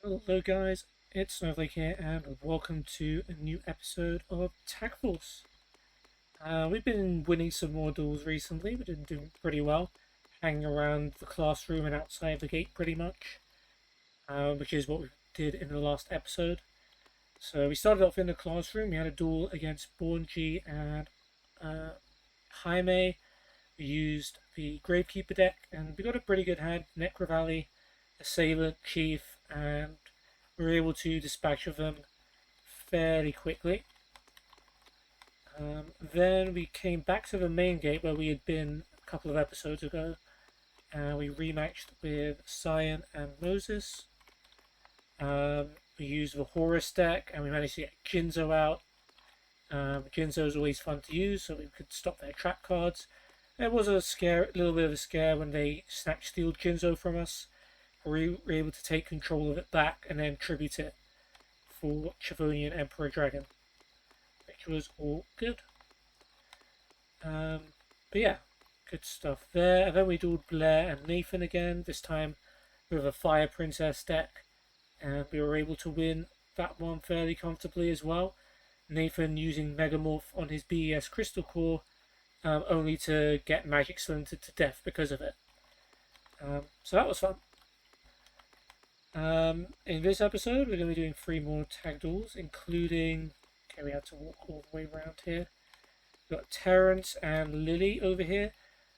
Hello guys, it's Snowflake here and welcome to a new episode of Tag Force. We've been winning some more duels recently, we've been doing pretty well, hanging around the classroom and outside the gate pretty much, which is what we did in the last episode. So we started off in the classroom, we had a duel against Bornji and uh, Jaime. We used the Gravekeeper deck and we got a pretty good hand, Necro Valley, Assailant, Chief, and we were able to dispatch of them fairly quickly. Then we came back to the main gate where we had been a couple of episodes ago, and we rematched with Cyan and Moses. We used the Horus deck, and we managed to get Jinzo out. Jinzo is always fun to use, so we could stop their trap cards. It was a little bit of a scare when they snatch stealed Jinzo from us. We were able to take control of it back and then tribute it for Chavonian Emperor Dragon, which was all good. But yeah, good stuff there. And then we dueled Blair and Nathan again, this time with a Fire Princess deck, and we were able to win that one fairly comfortably as well. Nathan using Megamorph on his BES Crystal Core, only to get Magic Slinted to death because of it. So that was fun. In this episode, we're going to be doing 3 more tag duels, including... Okay, we had to walk all the way around here. We've got Terrence and Lily over here.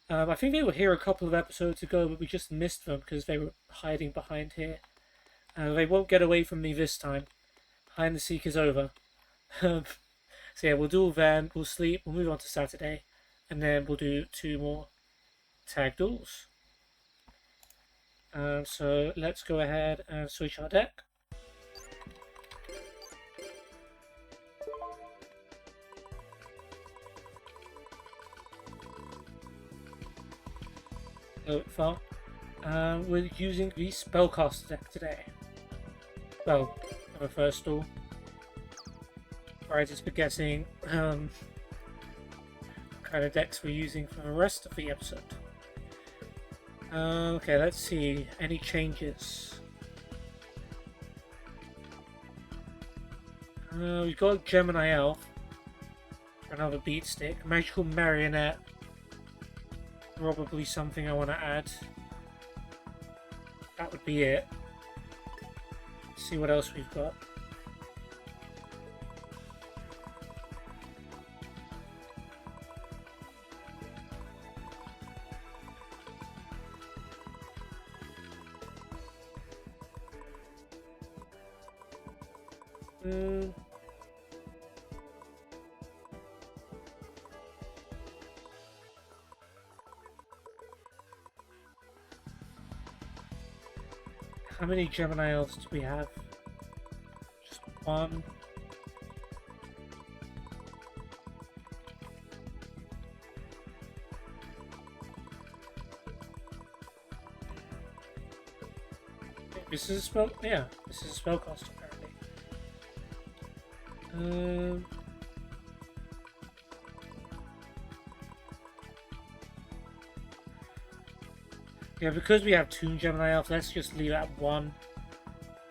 I think they were here a couple of episodes ago, but we just missed them because they were hiding behind here. They won't get away from me this time. Hide and seek is over. So yeah, we'll duel then, we'll sleep, we'll move on to Saturday, and then we'll do 2 more tag duels. So let's go ahead and switch our deck. So far, we're using the Spellcaster deck today. Well, for the first duel. Right, just be guessing what kind of decks we're using for the rest of the episode. Okay, let's see. Any changes? We've got Gemini Elf for another beat stick. Magical Marionette. Probably something I want to add. That would be it. Let's see what else we've got. How many Gemini Elves do we have? Just one. This is a spell. Yeah, this is a spellcaster apparently. Yeah, because we have 2 Gemini Elf, let's just leave it at 1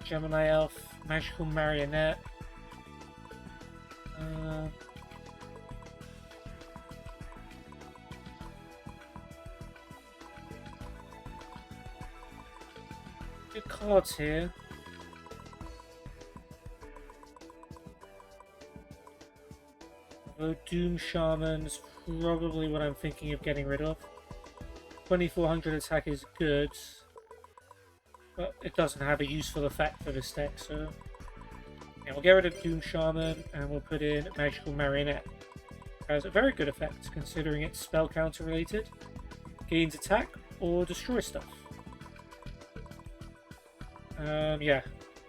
Gemini Elf, Magical Marionette. Good cards here. Although Doom Shaman's probably what I'm thinking of getting rid of. 2400 attack is good, but it doesn't have a useful effect for this deck, so yeah, we'll get rid of Doom Shaman and we'll put in Magical Marionette. It has a very good effect considering it's spell counter related, gains attack or destroy stuff. Yeah,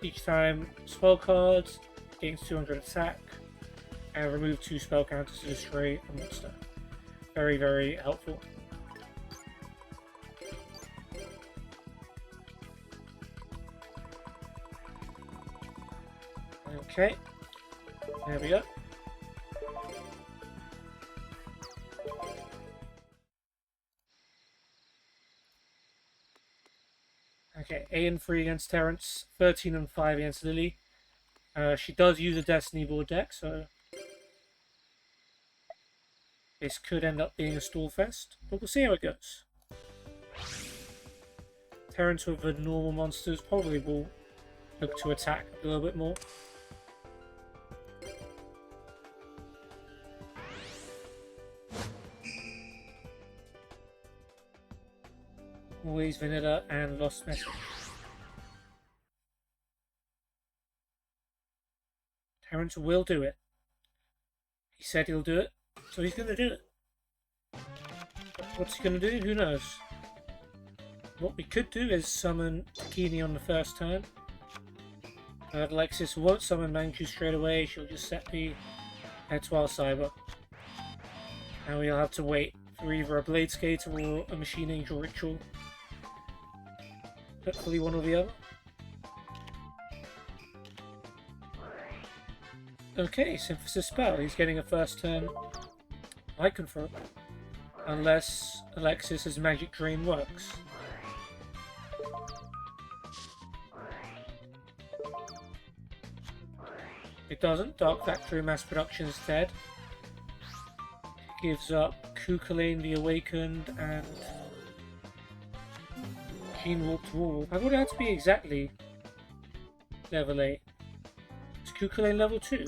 each time spell cards gains 200 attack and remove 2 spell counters to destroy a monster. Very, very helpful. Okay, there we go. Okay, Alright, 8 and 3 against Terrence, 13 and 5 against Lily. She does use a Destiny board deck, so this could end up being a stall fest, but we'll see how it goes. Terrence with the normal monsters probably will look to attack a little bit more. Always vanilla and lost message. Terrence will do it. He said he'll do it, so he's going to do it. What's he going to do? Who knows? What we could do is summon Takini on the first turn. Alexis won't summon Manchu straight away, she'll just set the Etoile Cyber. And we'll have to wait for either a Blade Skater or a Machine Angel Ritual. Hopefully one or the other. Okay, Synthesis Spell. He's getting a first turn Lycanthrope. Unless Alexis's Magic Drain works. It doesn't. Dark Factory Mass Production is dead. It gives up Kukulane the Awakened and Gene Warped Wall. I would have to be exactly level 8. Is Kukulane level 2?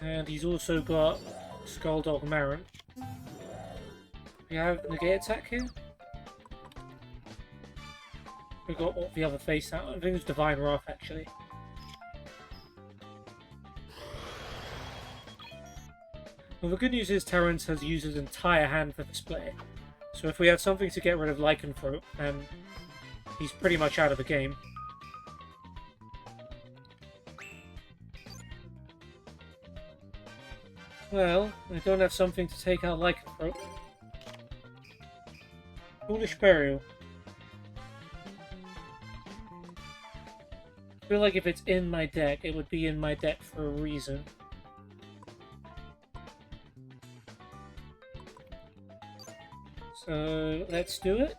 And he's also got Skulldog Marin. We have Negate Attack here. We got what the other face out. I think it was Divine Wrath actually. Well, the good news is Terrence has used his entire hand for display. So if we had something to get rid of Lycanthrope, then he's pretty much out of the game. Well, I don't have something to take out Lycanthrope. Foolish Burial. I feel like if it's in my deck, it would be in my deck for a reason. So, let's do it.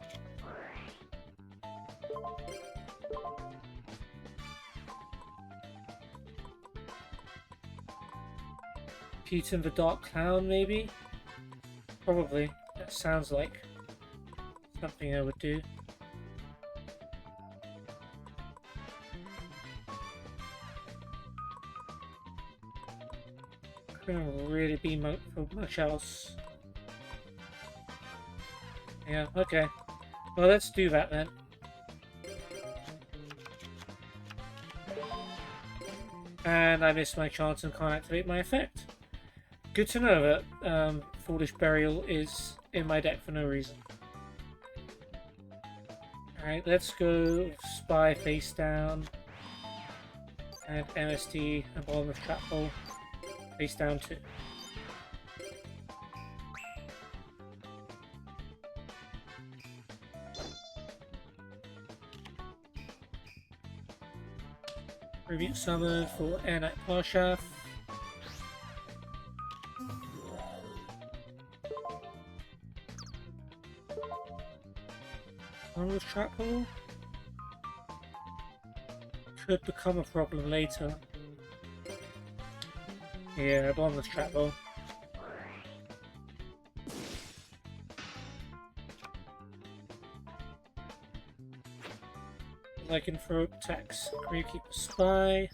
Keaton the Dark Clown, maybe? Probably. That sounds like something I would do. Couldn't really be much else. Yeah, okay. Well, let's do that then. And I missed my chance and can't activate my effect. Good to know that Foolish Burial is in my deck for no reason. Alright, let's go Spy face down. And MST and Bottomless Trap Hole face down too. Tribute Summon for Air Knight Parshath. Bottomless Trap Hole could become a problem later. Yeah, Bottomless Trap Hole. Lycanthrope attacks Gravekeeper Spy.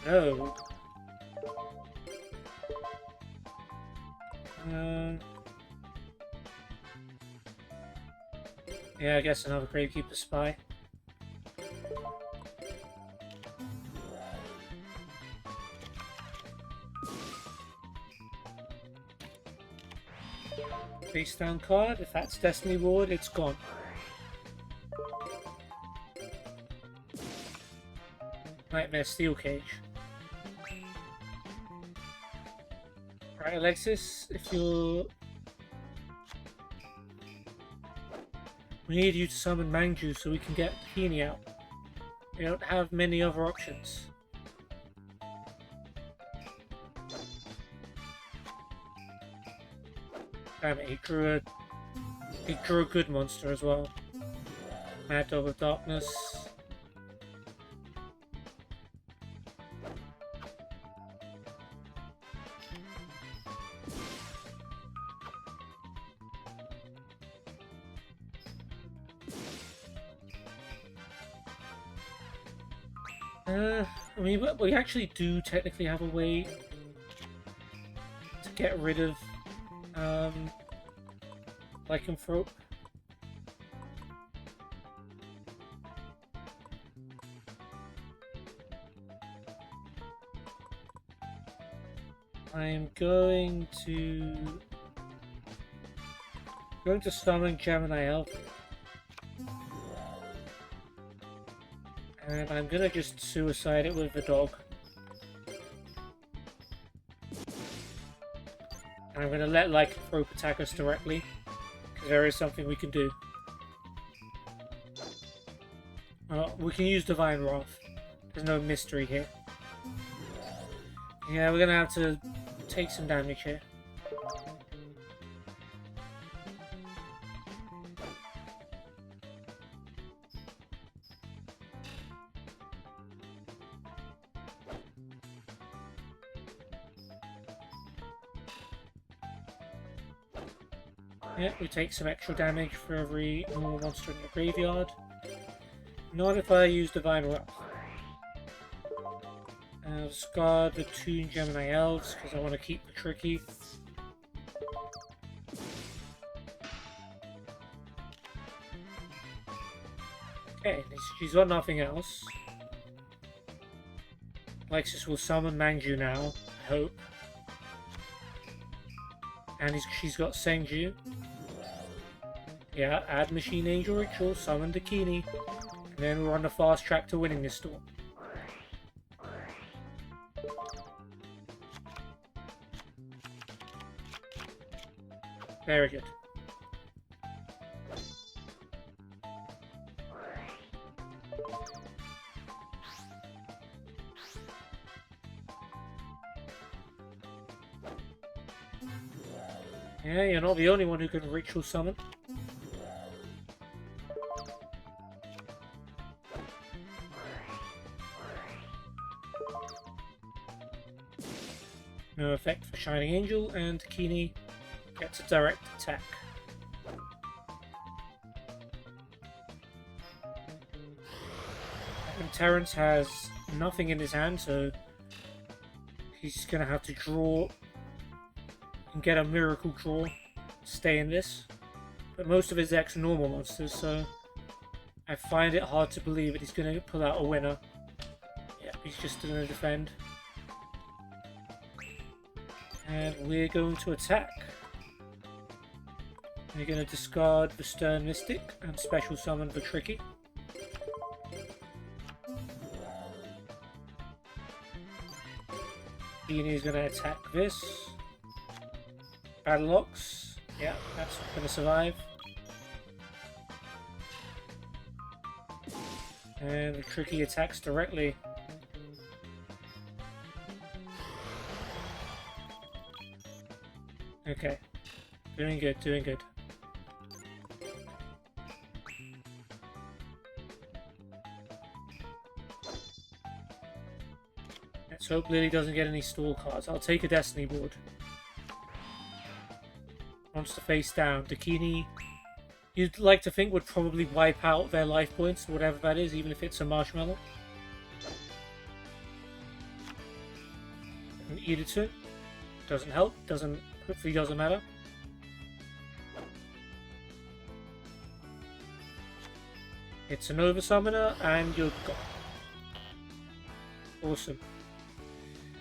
No. Yeah, I guess another Gravekeeper Spy. Face down card. If that's Destiny Ward, it's gone. Nightmare Steel Cage. Right, Alexis, if you're... We need you to summon Mangju so we can get Heaney out. We don't have many other options. Damn it, he drew a good monster as well. Mad Dog of Darkness. I mean, we actually do technically have a way to get rid of Lycanthrope. I'm going to summon Gemini Elf. And I'm gonna just suicide it with the dog. And I'm gonna let Lycanthrope attack us directly, because there is something we can do. We can use Divine Wrath. There's no mystery here. Yeah, we're gonna have to take some damage here. Yeah, we take some extra damage for every normal monster in the graveyard. Not if I use Divine Wrath. I'll discard the 2 Gemini Elves because I want to keep the Tricky. Okay, she's got nothing else. Lexus will summon Manju now, I hope. And she's got Senju. Yeah, add Machine Angel Ritual, summon Dakini. And then we're on the fast track to winning this storm. Very good. Yeah, you're not the only one who can ritual summon. No effect for Shining Angel, and Takini gets a direct attack. And Terrence has nothing in his hand, so he's going to have to draw and get a miracle draw to stay in this. But most of his decks are normal monsters, so I find it hard to believe that he's going to pull out a winner. Yeah, he's just going to defend. And we're going to attack. We're going to discard the Stern Mystic and special summon the Tricky. Beanie is going to attack this. Battleox. Yeah, that's not going to survive. And the Tricky attacks directly. Okay. Doing good, doing good. Let's hope Lily doesn't get any stall cards. I'll take a Destiny board. Monster face down. Dakini, you'd like to think, would probably wipe out their life points, whatever that is, even if it's a marshmallow. And Editsu doesn't help, hopefully doesn't matter. It's a Nova Summoner, and you're gone. Awesome.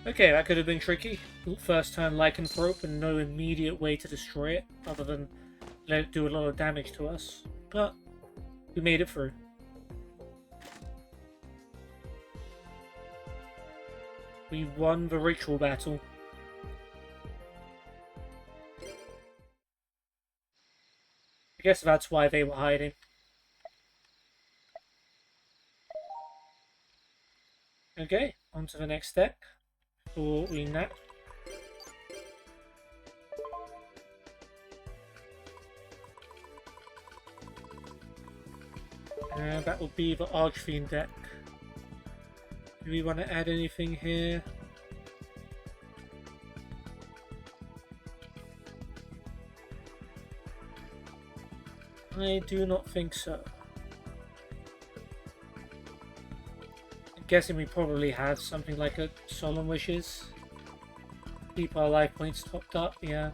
Okay, that could have been tricky. First turn Lycanthrope and no immediate way to destroy it, other than let it do a lot of damage to us. But we made it through. We won the ritual battle. I guess that's why they were hiding. Okay, on to the next deck. Before we nap. And that will be the Archfiend deck. Do we want to add anything here? I do not think so. I'm guessing we probably have something like a Solemn Wishes. Keep our life points topped up, yeah.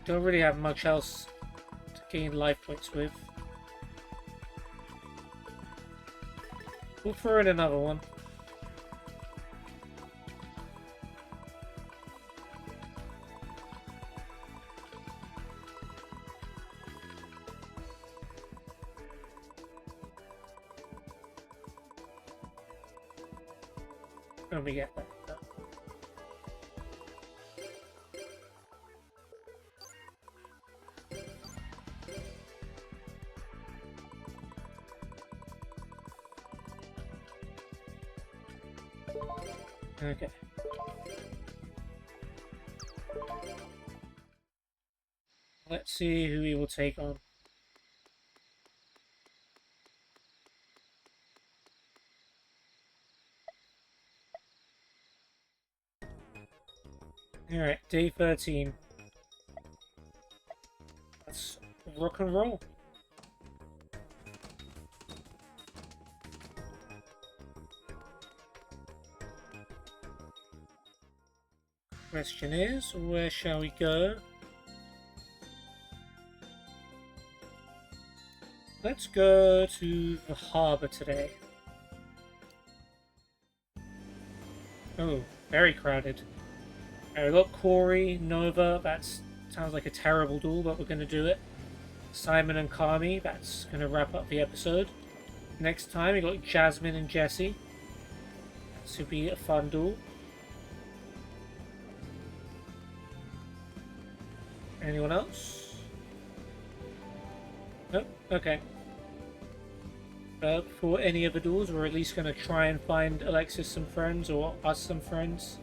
Don't really have much else to gain life points with. We'll throw in another one. When we get that. Okay. Let's see who he will take on. Alright, day 13. Let's rock and roll. Question is, where shall we go? Let's go to the harbour today. Oh, very crowded. We've got Corey, Nova, that sounds like a terrible duel, but we're going to do it. Simon and Kami, that's going to wrap up the episode. Next time we got Jasmine and Jesse. That should be a fun duel. Anyone else? Nope, okay. For any of the duels, we're at least going to try and find Alexis some friends, or us some friends.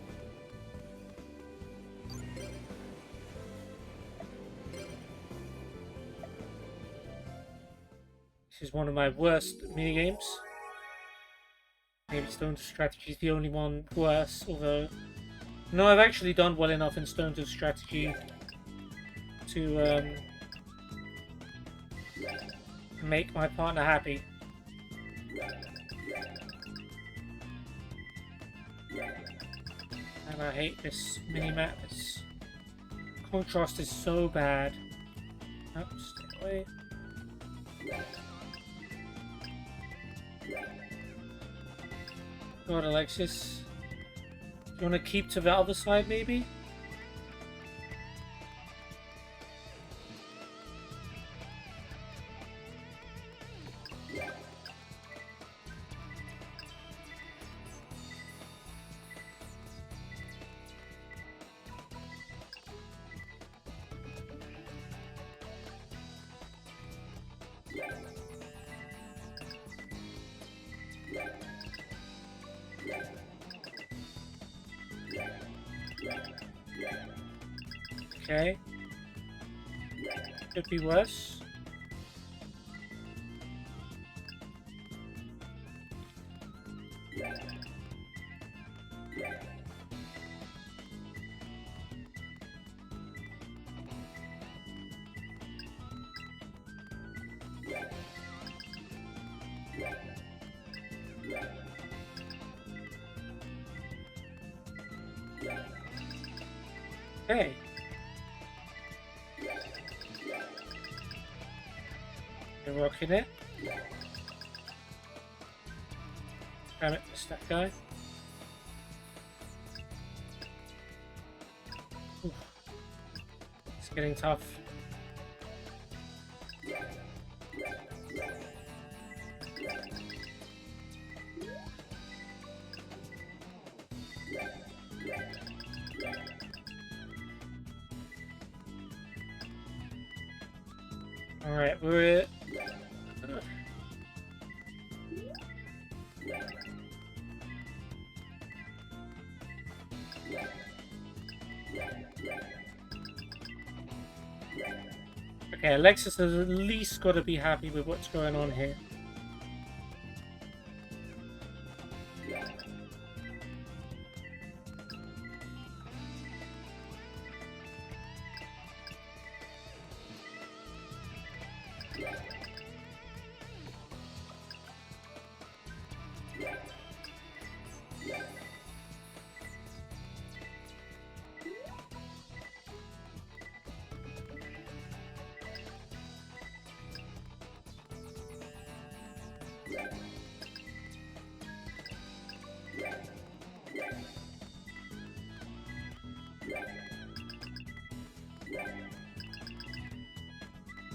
This is one of my worst minigames. Maybe Stones of Strategy is the only one worse, although... No, I've actually done well enough in Stones of Strategy to make my partner happy. And I hate this mini-map. This contrast is so bad. Oh, stay away. God, Alexis. Do you want to keep to the other side, maybe? Okay. Could be worse. Okay. You're rocking it. Damn it, missed that guy. Oof. It's getting tough. Alright, we're... Okay, Alexis has at least got to be happy with what's going on here.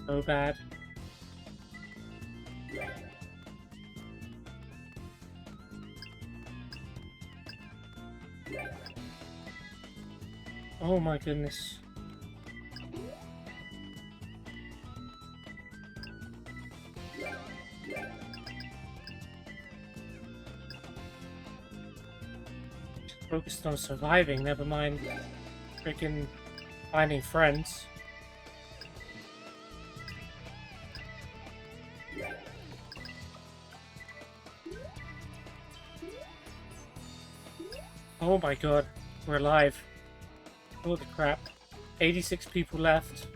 So bad. Oh my goodness. Focused on surviving, never mind freaking finding friends. Oh my god, we're alive. Holy crap. 86 people left.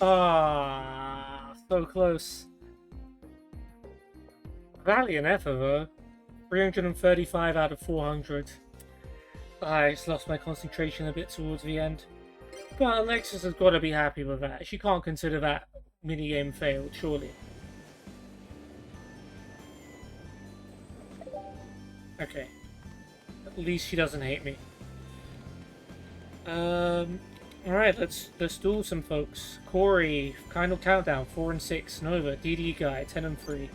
Ah, so close. Valiant effort though. 335 out of 400. I just lost my concentration a bit towards the end. But Alexis has got to be happy with that. She can't consider that minigame failed, surely. Okay. At least she doesn't hate me. Alright, let's duel some folks. Corey, Final Countdown, 4 and 6. Nova, DD Guy, 10 and 3.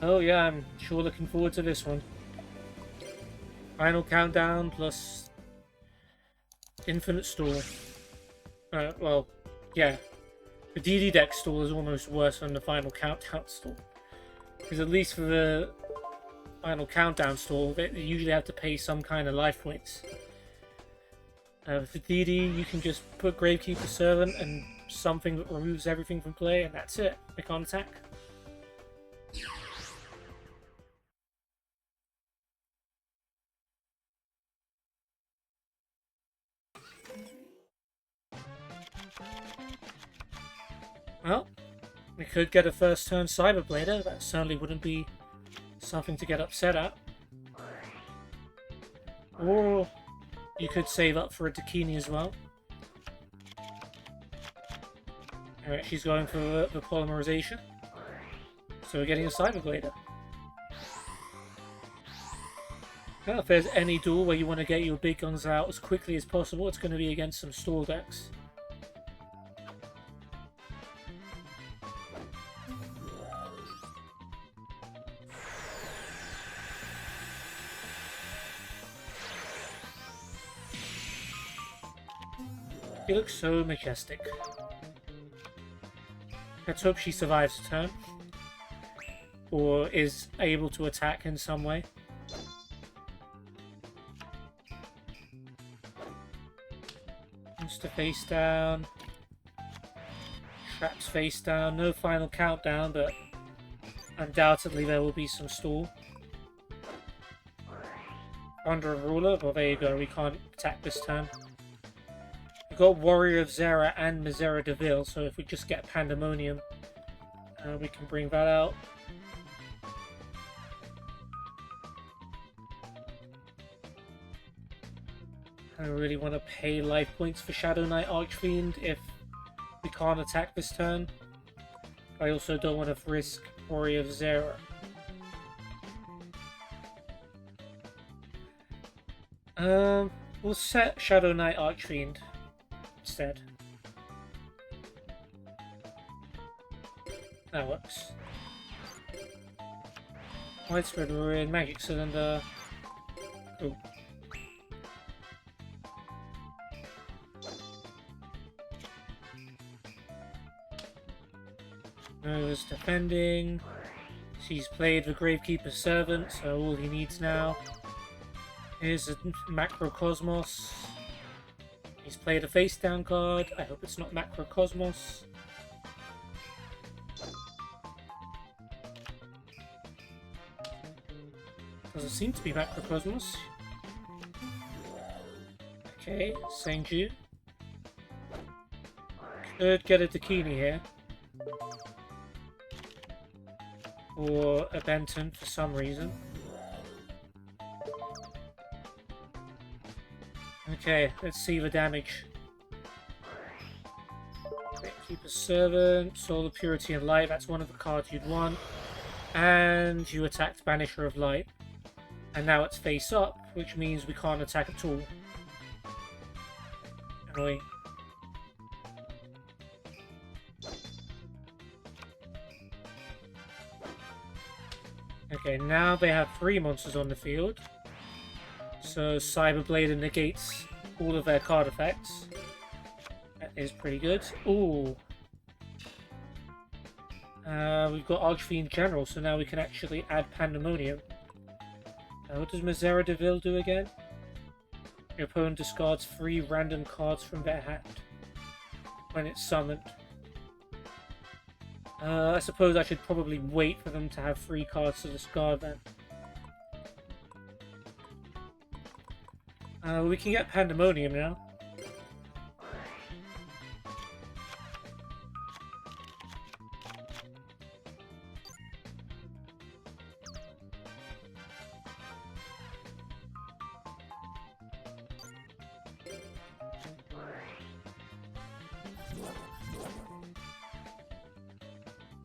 Oh yeah, I'm sure looking forward to this one. Final Countdown plus Infinite Stall. Well, yeah. The DD deck stall is almost worse than the Final Countdown stall. Because at least for the Final Countdown stall, they usually have to pay some kind of life points. With the DD, you can just put Gravekeeper Servant and something that removes everything from play, and that's it. They can't attack. Well, we could get a first turn Cyberblader. That certainly wouldn't be something to get upset at. Or you could save up for a Dakini as well. Alright, she's going for the polymerization. So we're getting a Cyberblader. Now, if there's any duel where you want to get your big guns out as quickly as possible, it's going to be against some stall decks. She looks so majestic. Let's hope she survives the turn. Or is able to attack in some way. Monster face down. Traps face down. No final countdown, but undoubtedly there will be some stall. Under a ruler, well there you go, we can't attack this turn. We've got Warrior of Zera and Mizera Deville, so if we just get Pandemonium, we can bring that out. I really want to pay life points for Shadow Knight Archfiend if we can't attack this turn. I also don't want to risk Warrior of Zera. We'll set Shadow Knight Archfiend instead. That works. Widespread Ruin, Magic Cylinder. Oh. Noah's defending. She's played the Gravekeeper's Servant, so all he needs now is a Macrocosmos. He's played a face down card. I hope it's not Macrocosmos. Doesn't seem to be Macrocosmos. Okay, Senju. Could get a Dakini here. Or a Benton for some reason. Okay, let's see the damage. Keeper's Servant, Solar Purity and Light, that's one of the cards you'd want. And you attacked Banisher of Light. And now it's face up, which means we can't attack at all. Annoying. Okay, now they have 3 monsters on the field. So Cyberblader negates all of their card effects. That is pretty good. Ooh. We've got Archfiend General, so now we can actually add Pandemonium. What does Misera Deville do again? Your opponent discards 3 random cards from their hand when it's summoned. I suppose I should probably wait for them to have 3 cards to discard then. We can get Pandemonium now.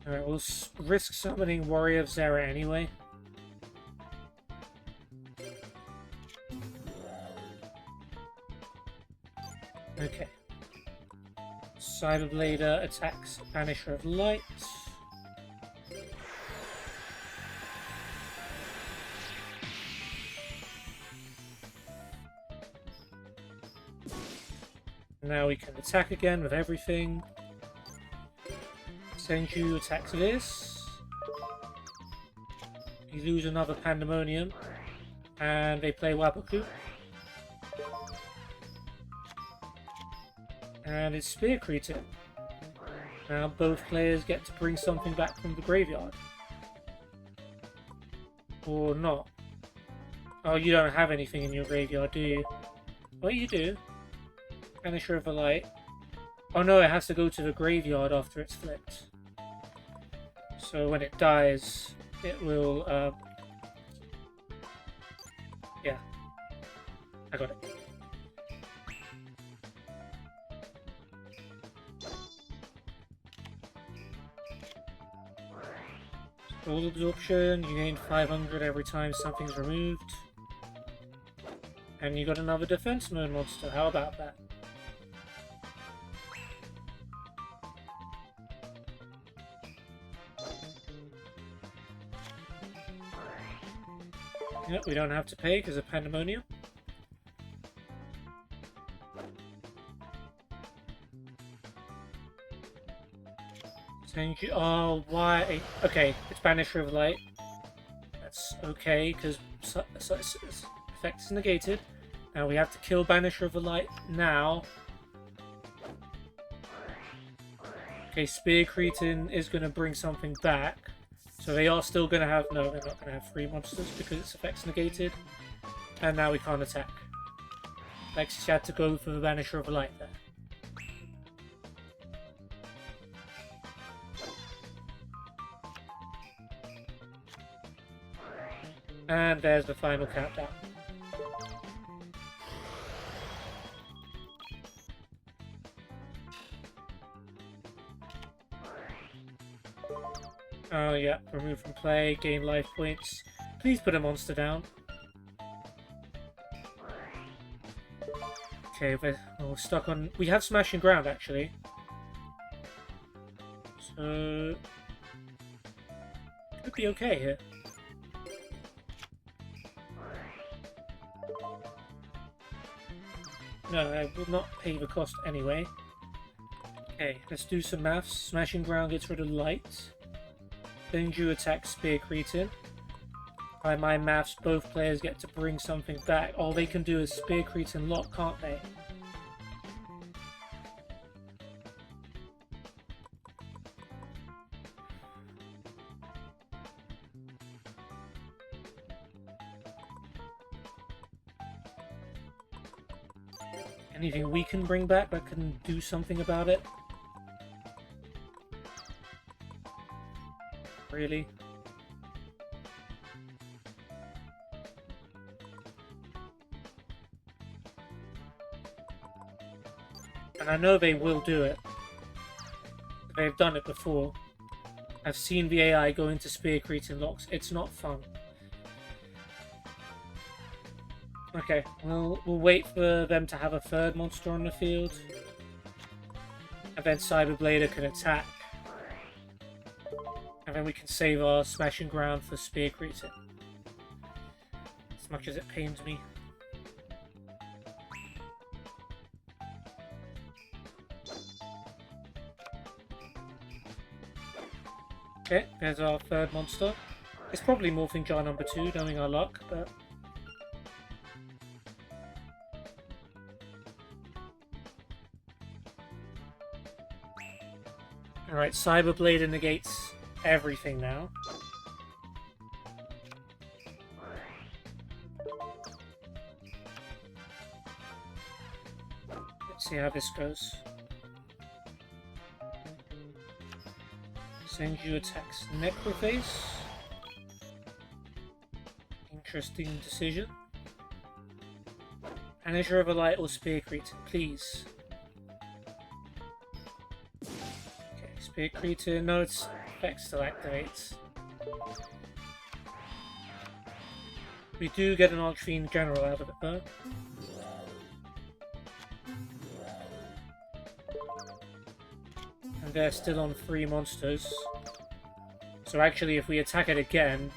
Alright, we'll risk summoning Warrior of Zera anyway. Okay. Cyberblader attacks Banisher of Light. Now we can attack again with everything. Senju attacks this. You lose another Pandemonium. And they play Waboku. And it's Spear Creature. Now both players get to bring something back from the graveyard. Or not. Oh, you don't have anything in your graveyard, do you? Well, you do. Banisher of the Light. Oh no, it has to go to the graveyard after it's flipped. So when it dies, it will, yeah. I got it. Scroll Absorption, you gain 500 every time something's removed. And you got another defense mode monster, how about that? Yep, we don't have to pay because of Pandemonium. Senju, oh, why? Okay, it's Banisher of Light. That's okay, because effect is negated. Now we have to kill Banisher of the Light now. Okay, Spear Cretin is going to bring something back. So they are still going to have... No, they're not going to have 3 monsters because its effect's negated. And now we can't attack. Lexi had to go for the Banisher of the Light there. And there's the final countdown. Oh yeah, remove from play, gain life points. Please put a monster down. Okay, we're stuck on... We have Smashing Ground, actually. So... Could be okay here. No, I will not pay the cost anyway. Okay, let's do some maths. Smashing ground gets rid of light. Then you attack Spear Cretin. By my maths, both players get to bring something back. All they can do is Spear Cretin lock, can't they? Anything we can bring back that can do something about it? Really? And I know they will do it. They've done it before. I've seen the AI go into Spear Cretin locks. It's not fun. Okay, we'll wait for them to have a third monster on the field. And then Cyberblader can attack. And then we can save our Smashing Ground for Spear Cretin. As much as it pains me. Okay, there's our third monster. It's probably Morphing Jar number 2, knowing our luck, but... Alright, Cyberblader negates everything now. Let's see how this goes. Senju attacks Necroface. Interesting decision. Vanisher of a Light or Spear Cretin, please. Okay, Spear Cretin. No, its effect still activates. We do get an Archfiend General out of it though. And they're still on 3 monsters. So actually if we attack it again,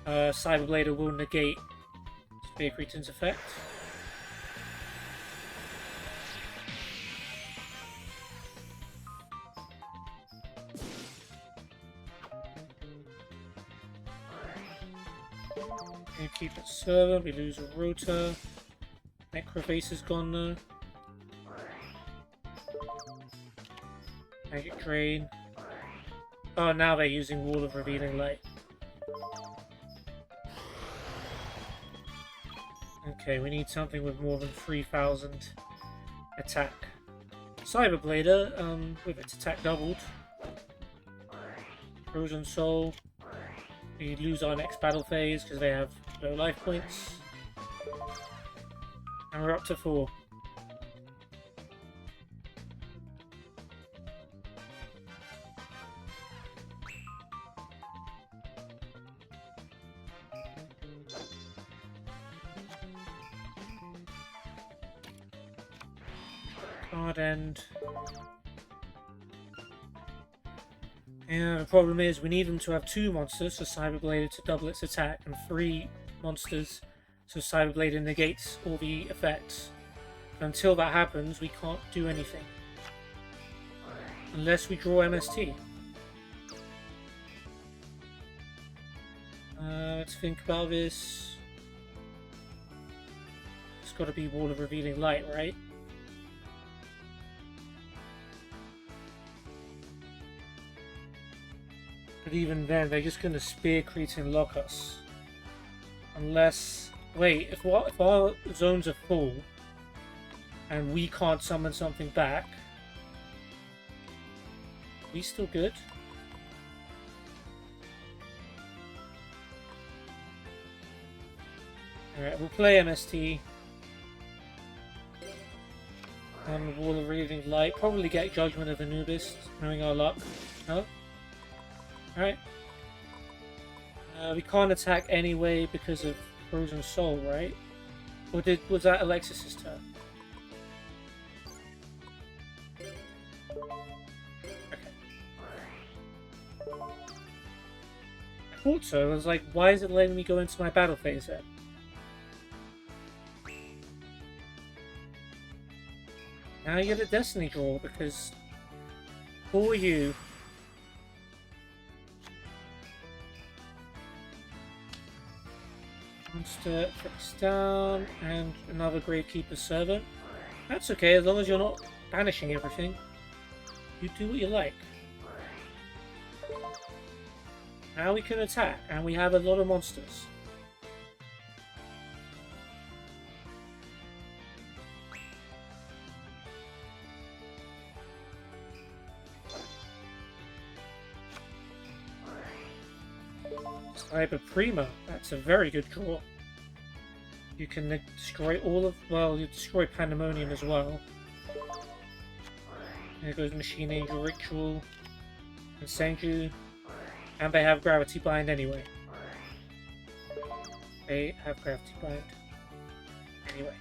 Cyberblader will negate Spear Cretin's effect. We keep it server, we lose a rotor. Necroface is gone though. Magic Drain. Oh, now they're using Wall of Revealing Light. Okay, we need something with more than 3,000 attack. Cyberblader, with its attack doubled. Frozen Soul. We lose our next battle phase because they have low life points. And we're up to 4. Card end. Yeah, the problem is we need them to have 2 monsters for Cyberblader to double its attack, and 3 monsters so Cyberblader negates all the effects. Until that happens, we can't do anything. Unless we draw MST. Let's think about this. It's got to be Wall of Revealing Light, right? But even then, they're just going to Spear Cretin lock us. Unless... Wait, if our zones are full, and we can't summon something back, are we still good? Alright, we'll play MST. And Wall of Revealing Light. Probably get Judgment of Anubis, knowing our luck. No? Alright. We can't attack anyway because of Frozen Soul, right? Or was that Alexis's turn? Okay. I thought so. I was like, why is it letting me go into my battle phase then? Now you get a Destiny draw because for you. Monster face down, and another Gravekeeper Servant. That's okay, as long as you're not banishing everything. You do what you like. Now we can attack, and we have a lot of monsters. Cyber Primo, that's a very good draw. You can destroy all of, well, you destroy Pandemonium as well. There goes Machine Angel Ritual, and Senju, and they have Gravity Bind anyway. They have Gravity Bind anyway.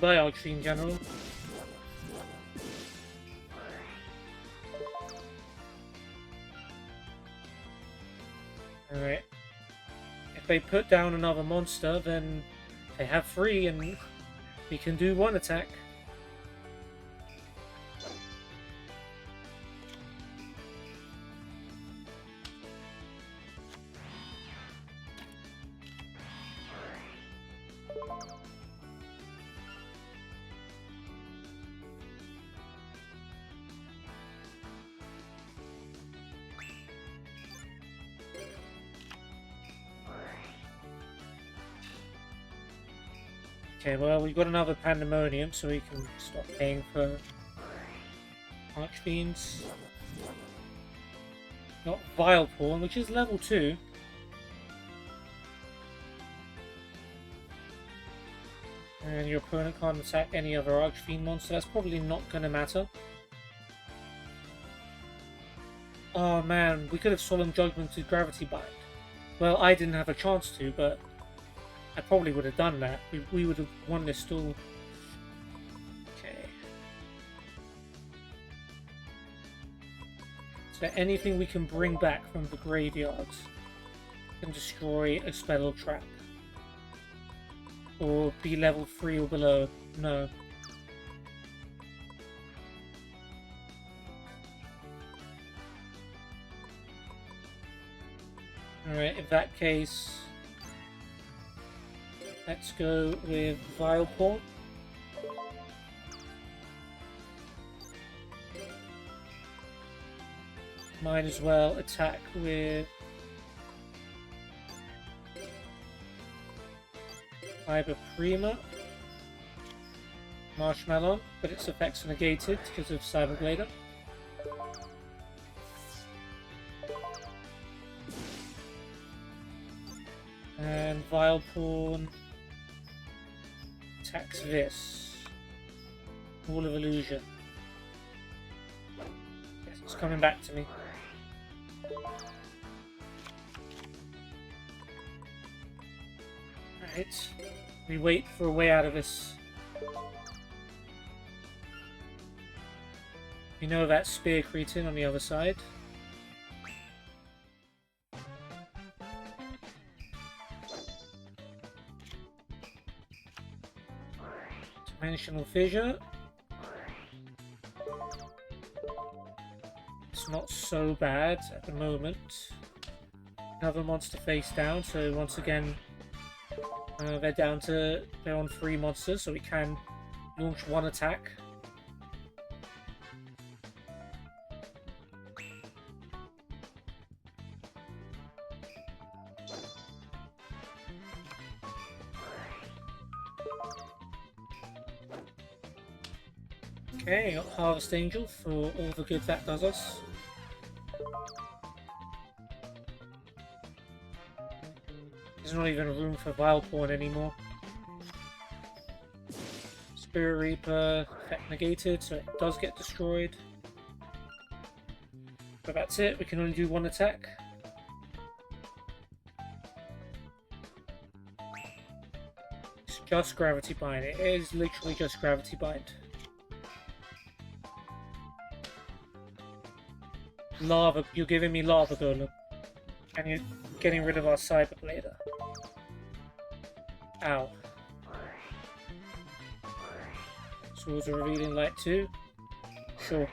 Biology in general. Alright. If they put down another monster, then they have 3 and we can do 1 attack. Okay, well, we've got another Pandemonium, so we can stop paying for Archfiends. Got Vile Pawn, which is level 2. And your opponent can't attack any other Archfiend monster. That's probably not going to matter. Oh man, we could have Solemn Judgment to Gravity Bind. Well, I didn't have a chance to, but I probably would have done that. We would have won this duel. Okay. Is there anything we can bring back from the graveyards? Can destroy a spell or trap? Or be level 3 or below? No. Alright, in that case, let's go with Vile Pawn. Might as well attack with Fiber Prima. Marshmallow, but its effects are negated because of Cyberblader. And Vile Pawn attacks this. Wall of Illusion. Yes, it's coming back to me. Right. We wait for a way out of this. We know that Spear Cretin on the other side. Dimensional Fissure. It's not so bad at the moment. Another monster face down, so once again they're on 3 monsters, so we can launch 1 attack. Okay, got Harvest Angel for all the good that does us. There's not even room for Vile Pawn anymore. Spirit Reaper, effect negated, so it does get destroyed. But that's it, we can only do 1 attack. It's just Gravity Bind, it is literally just Gravity Bind. Lava, you're giving me Lava Golem. And you're getting rid of our Cyberblader. Ow. Swords are revealing light too? Sure.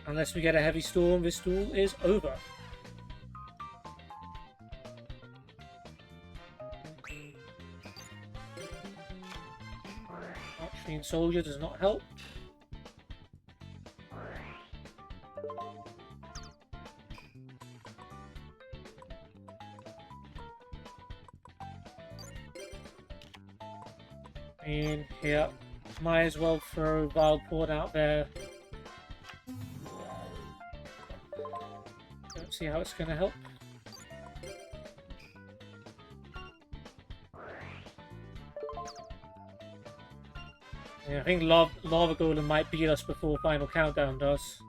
Unless we get a heavy storm, this duel is over. Archfiend Soldier does not help. And yeah, might as well throw Wild Port out there. Don't see how it's going to help. Yeah, I think Lava Golem might beat us before Final Countdown does.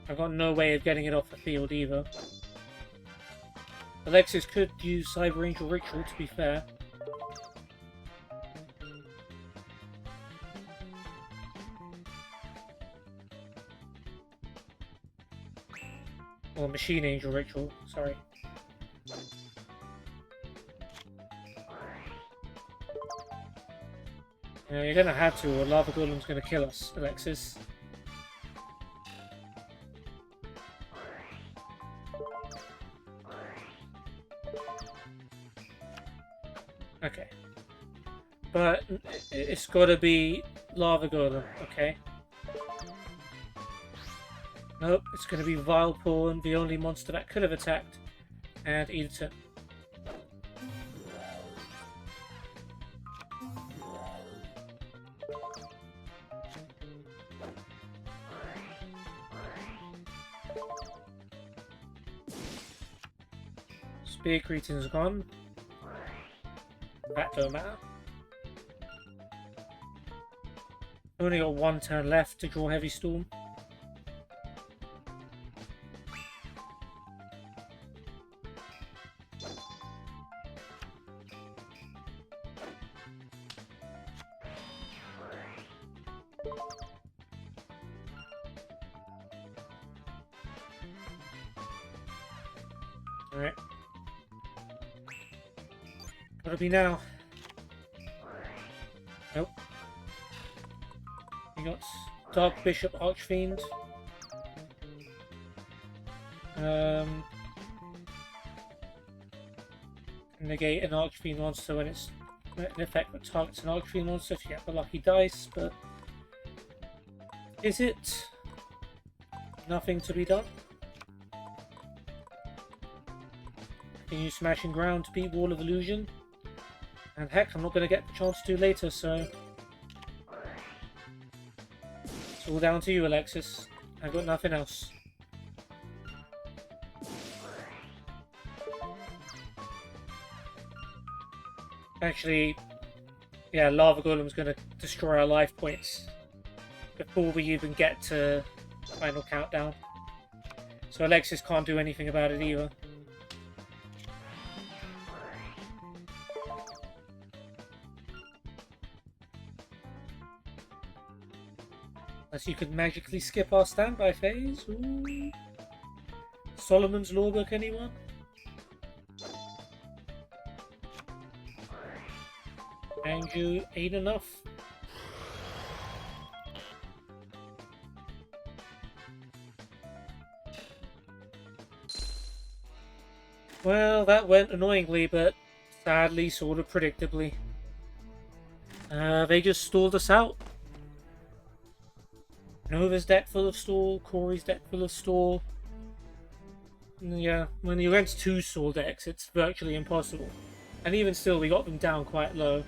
I've got no way of getting it off the field either. Alexis could use Cyber Angel Ritual, to be fair. Or Machine Angel Ritual, sorry. Yeah, you're gonna have to, or Lava Golem's gonna kill us, Alexis. Okay. But it's gotta be Lava Golem, okay? Nope, it's going to be Vileport, the only monster that could have attacked, and eat it. Spear Greeting's gone. That don't matter. Only got one turn left to draw Heavy Storm. Alright. Gotta be now. Nope. You got Dark Bishop Archfiend. Negate an Archfiend monster when it's an effect that targets an Archfiend monster if you get the lucky dice, but is it nothing to be done? Can use Smashing Ground to beat Wall of Illusion? And heck, I'm not going to get the chance to later, so it's all down to you, Alexis. I've got nothing else. Actually, yeah, Lava Golem's going to destroy our life points before we even get to Final Countdown. So Alexis can't do anything about it either. Unless you could magically skip our standby phase. Ooh. Solomon's Lawbook, anyone? Andrew ain't enough. Well, that went annoyingly, but sadly, sort of predictably. They just stalled us out. Nova's deck full of stall, Corey's deck full of stall. Yeah, when you're against two stall decks, it's virtually impossible. And even still, we got them down quite low.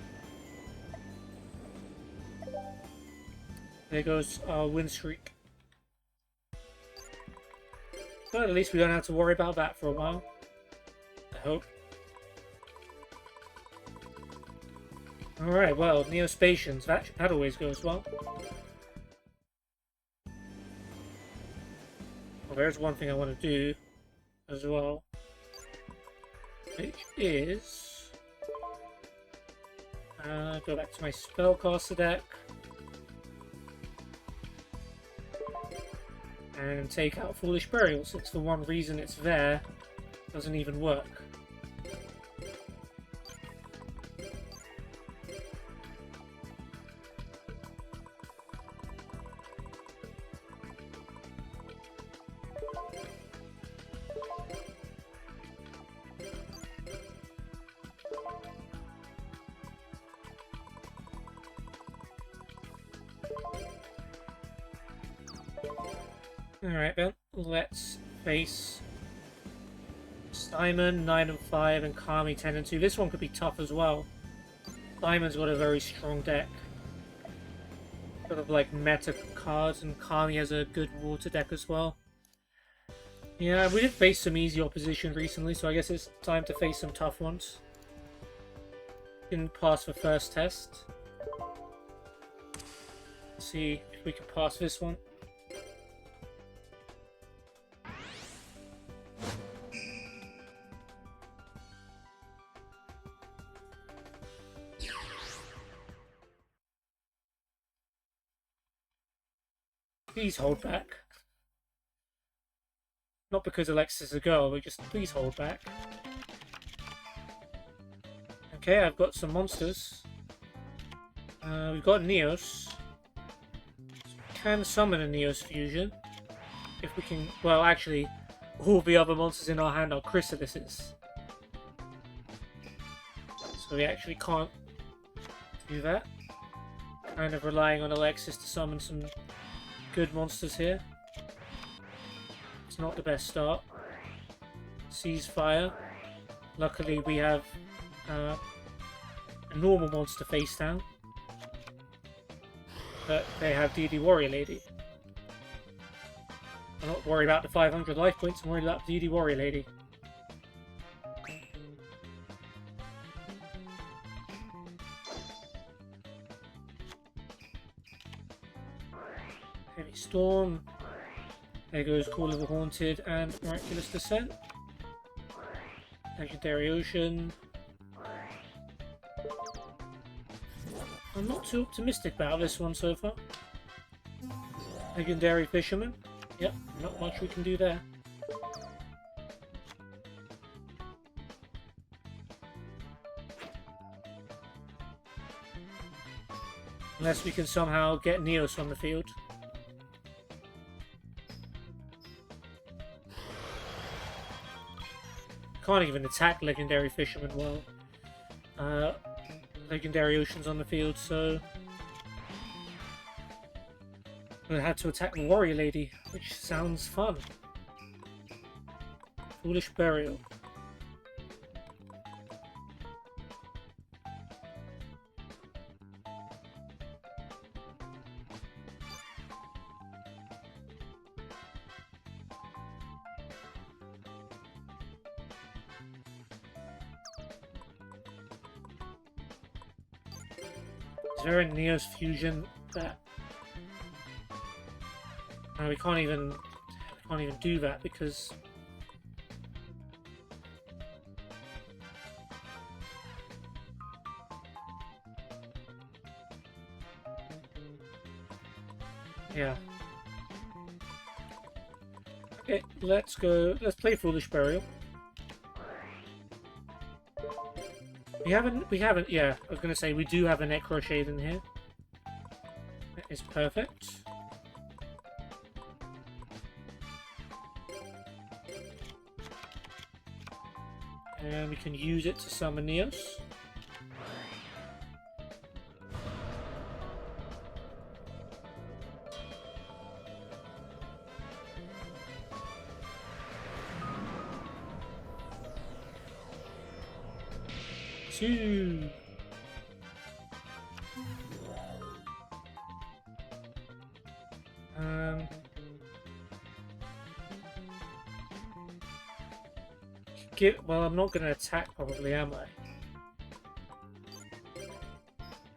There goes our win streak. But at least we don't have to worry about that for a while. I hope. Alright, well, Neospatians, that always goes well. Well, there's one thing I want to do as well, which is go back to my spellcaster deck and take out Foolish Burial, since the one reason it's there doesn't even work. Alright then, let's face Simon 9 and 5 and Kami 10 and 2. This one could be tough as well. Simon's got a very strong deck. Sort of like meta cards, and Kami has a good water deck as well. Yeah, we did face some easy opposition recently, so I guess it's time to face some tough ones. Didn't pass the first test. Let's see if we can pass this one. Please hold back. Not because Alexis is a girl, but just please hold back. Okay, I've got some monsters. We've got Neos. Can summon a Neos fusion. If we can... Well, actually, all the other monsters in our hand are chrysalises. So we actually can't do that. Kind of relying on Alexis to summon some good monsters here. It's not the best start. Ceasefire. Luckily we have a normal monster face down. But they have DD Warrior Lady. I'm not worried about the 500 life points, I'm worried about the DD Warrior Lady. Heavy Storm. There goes Call of the Haunted and Miraculous Descent. Legendary Ocean. I'm not too optimistic about this one so far. Legendary Fisherman. Yep, not much we can do there. Unless we can somehow get Neos on the field. Can't even attack Legendary Fisherman well. Legendary Ocean's on the field, so I'm gonna have to attack the Warrior Lady, which sounds fun. Foolish Burial. Is there a Neos fusion that... No, we can't even do that because... Yeah. Okay, let's go. Let's play Foolish Burial. We haven't, yeah, I was going to say, we do have a Necro Shade in here. That is perfect. And we can use it to summon Neos. Two. Well, I'm not going to attack probably, am I?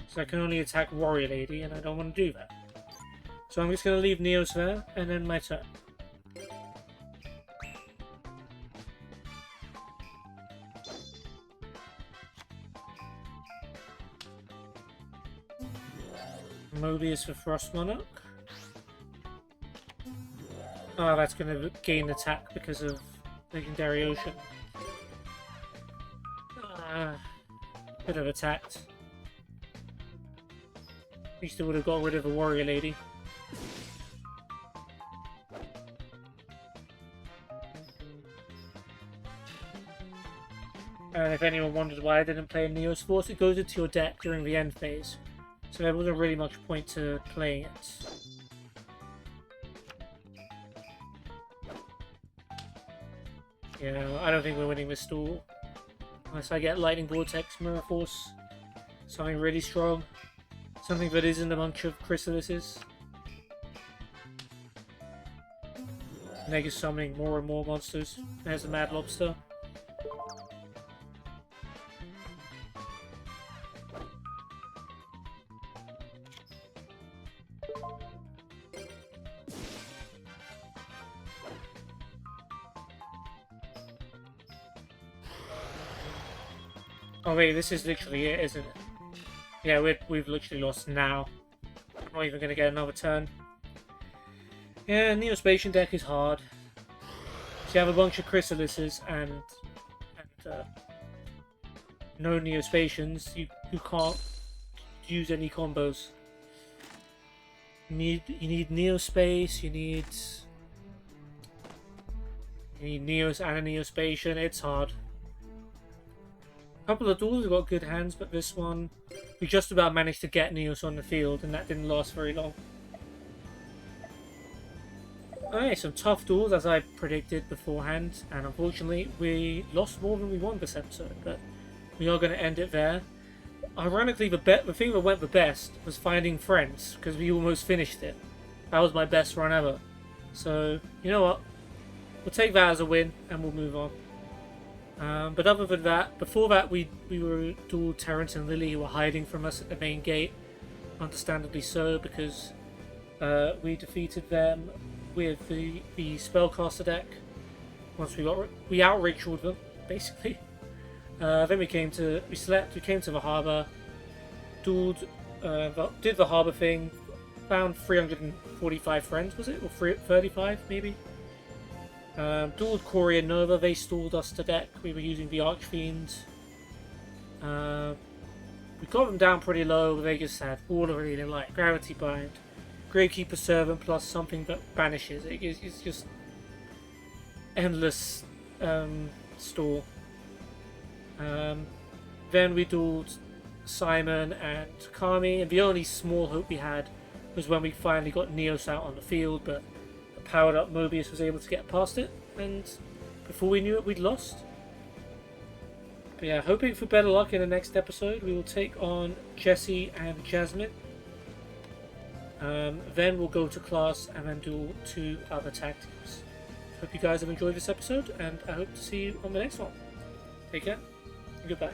So I can only attack Warrior Lady, and I don't want to do that. So I'm just going to leave Neos there, and then my turn. Mobius for Frost Monarch. Oh, that's going to gain attack because of Legendary Ocean. Could have attacked. At least it would have got rid of the warrior lady. And if anyone wondered why I didn't play Neos Force, it goes into your deck during the end phase. So there wasn't really much point to playing it. Yeah, I don't think we're winning this duel. Unless I get Lightning Vortex, Mirror Force. Something really strong. Something that isn't a bunch of chrysalises. Neg is summoning more and more monsters. There's a Mad Lobster. Oh wait, this is literally it, isn't it? Yeah, we've literally lost now. Not even going to get another turn. Yeah, Neospatian deck is hard. So you have a bunch of Chrysalises and no Neospatians, you can't use any combos. You need Neospace, you need Neos and a Neospatian. It's hard. A couple of duels have got good hands, but this one we just about managed to get Neos on the field, and that didn't last very long. Alright, some tough duels as I predicted beforehand, and unfortunately we lost more than we won this episode, but we are going to end it there. Ironically, the thing that went the best was finding friends, because we almost finished it. That was my best run ever. So, you know what? We'll take that as a win, and we'll move on. But other than that, before that we were duel Terrence and Lily, who were hiding from us at the main gate. Understandably so, because we defeated them with the spellcaster deck. Once we out-ritualed them, basically. Then we came to the harbour, dueled, did the harbour thing, found 345 friends, was it? Or 35 maybe? Dueled Corey and Nova, they stalled us to deck. We were using the Archfiend. We got them down pretty low, they just had all of really like Gravity Bind, Gravekeeper Servant plus something that banishes. It's just endless stall. Then we dueled Simon and Kami, and the only small hope we had was when we finally got Neos out on the field, but powered up Mobius was able to get past it, and before we knew it we'd lost. But yeah, hoping for better luck in the next episode. We will take on Jesse and Jasmine. Then we'll go to class and then duel 2 other tag teams. Hope you guys have enjoyed this episode, and I hope to see you on the next one. Take care, and goodbye.